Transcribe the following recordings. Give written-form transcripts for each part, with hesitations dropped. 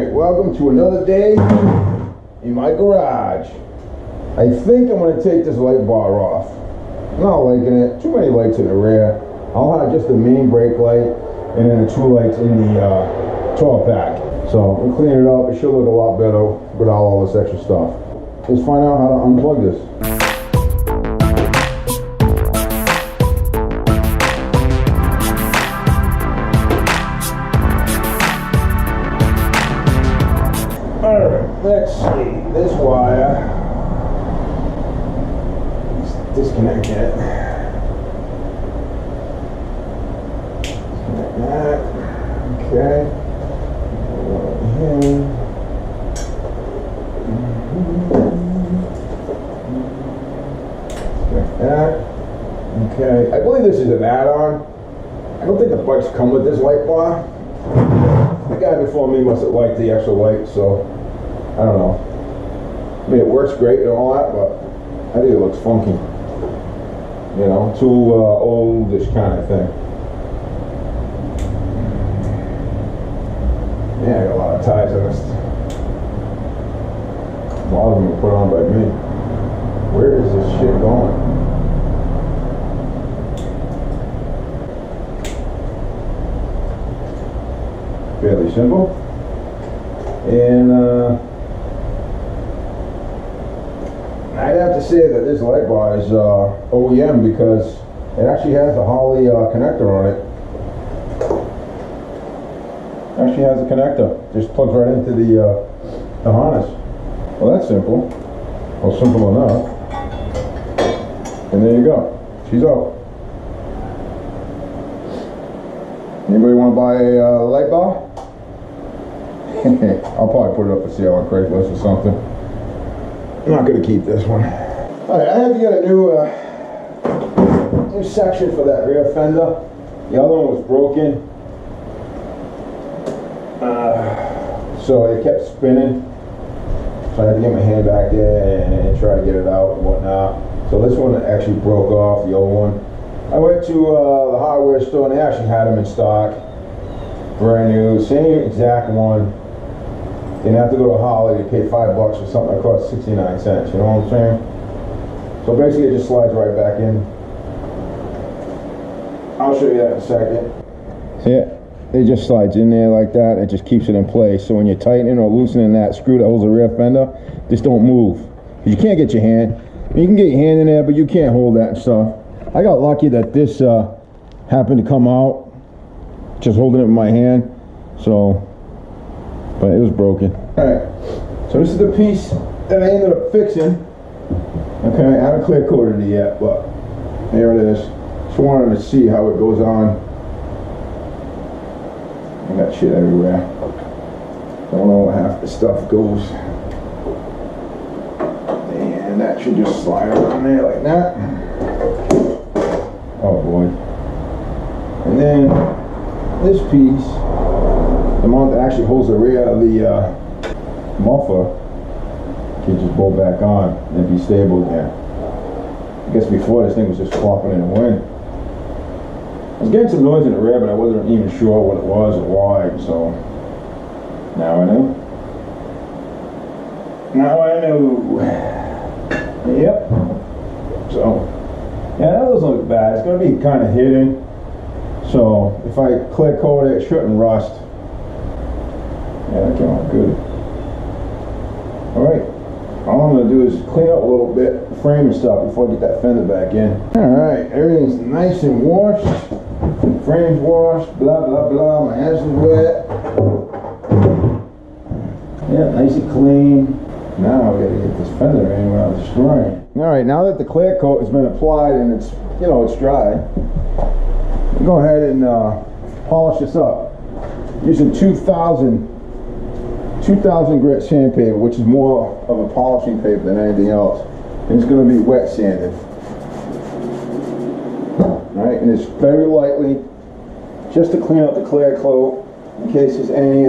Alright, welcome to another day in my garage. I think I'm going to take this light bar off. I'm not liking it. Too many lights in the rear. I'll have just the main brake light and then the 2 lights in the Tour-Pak. So I'm cleaning it up. It should look a lot better without all this extra stuff. Let's find out how to unplug this. Alright, let's see. This wire. Let's disconnect it. Disconnect that. Okay. Disconnect that. Okay. I believe this is an add-on. I don't think the bikes come with this light bar. The guy before me must have liked the extra light, so I don't know. I mean, it works great and all that, but I think it looks funky. You know, too oldish kind of thing. Yeah, I got a lot of ties on this. A lot of them were put on by me. Where is this shit going? Fairly simple. And I'd have to say that this light bar is OEM because it actually has a Harley connector on it. Actually has a connector. Just plugs right into the harness. Well, that's simple. Well, simple enough. And there you go. She's out. Anybody want to buy a light bar? I'll probably put it up for sale on Craigslist or something. I'm not going to keep this one. Alright, I have to get a new section for that rear fender. The other one was broken. So it kept spinning. So I had to get my hand back there and try to get it out and whatnot. So this one actually broke off, the old one. I went to the hardware store and they actually had them in stock. Brand new, same exact one. Didn't have to go to Harley to pay $5 for something that cost 69 cents, you know what I'm saying? So basically it just slides right back in. I'll show you that in a second. Yeah, it just slides in there like that. It just keeps it in place. So when you're tightening or loosening that screw that holds the rear fender, just don't move. You can't get your hand. You can get your hand in there, but you can't hold that and stuff. I got lucky that this happened to come out. Just holding it in my hand. So, but it was broken. Alright, so this is the piece that I ended up fixing. Okay, I haven't clear coated it yet, but there it is. Just wanted to see how it goes on. I got shit everywhere. Don't know where half the stuff goes. And that should just slide around there like that. Oh boy. And then this piece, the mount that actually holds the rear of the muffler, can just bolt back on and be stable again. I guess before this thing was just flopping in the wind. I was getting some noise in the rear, but I wasn't even sure what it was or why, so now I know. Now I know. Yep. So, yeah, that doesn't look bad. It's going to be kind of hidden. So, if I clear coat it, it shouldn't rust. Yeah, that came out good. Alright. All I'm going to do is clean up a little bit, the frame and stuff, before I get that fender back in. Alright, everything's nice and washed. Frame's washed, blah, blah, blah. My hands are wet. Yeah, nice and clean. Now we got to get this fender in without destroying it. Alright, now that the clear coat has been applied and it's, you know, it's dry, go ahead and polish this up using 2000 grit sandpaper, which is more of a polishing paper than anything else, and it's going to be wet sanded. Alright, and it's very lightly, just to clean up the clear coat in case there's any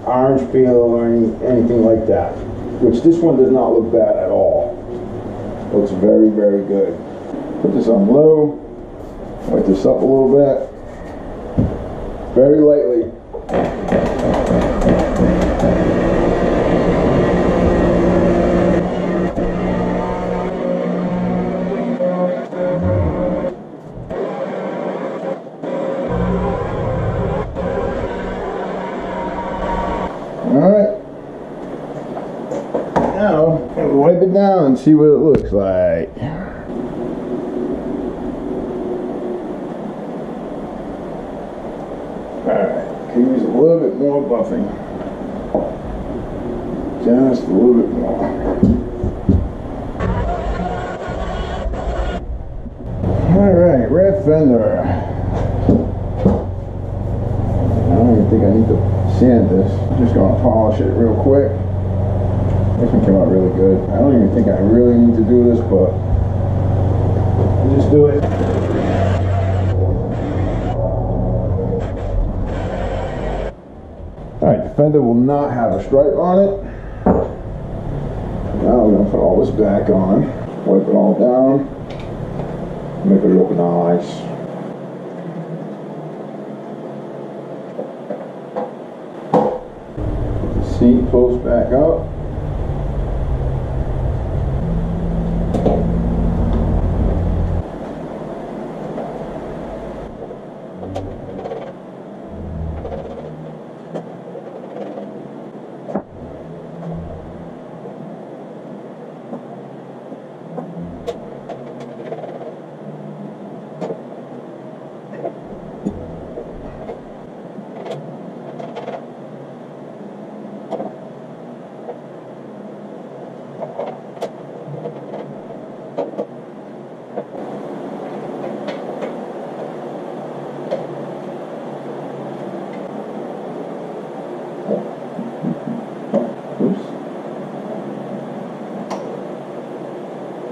orange peel or anything like that, which this one does not look bad at all. Looks very, very good. Put this on low, wipe this up a little bit, very lightly. Alright. Now, we'll wipe it down and see what it looks like. Alright, can use a little bit more buffing. Just a little bit more. Alright, red fender. I don't even think I need to sand this. I'm just going to polish it real quick. This one came out really good. I don't even think I really need to do this, but I'll just do it. Alright, the fender will not have a stripe on it. Now we're going to put all this back on. Wipe it all down. Make it look nice. The seat pulls back up.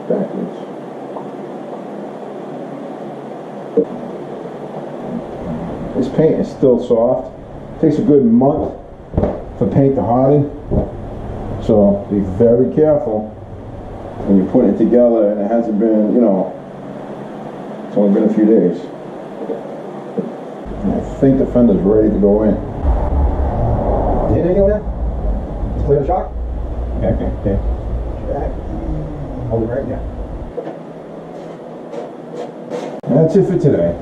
Backwards. This paint is still soft. It takes a good month for paint to harden, so be very careful when you put it together and it hasn't been, you know, it's only been a few days. And I think the fender's ready to go in. Anything over there? Just clear the shock? Okay. Back. Hold it right there. That's it for today.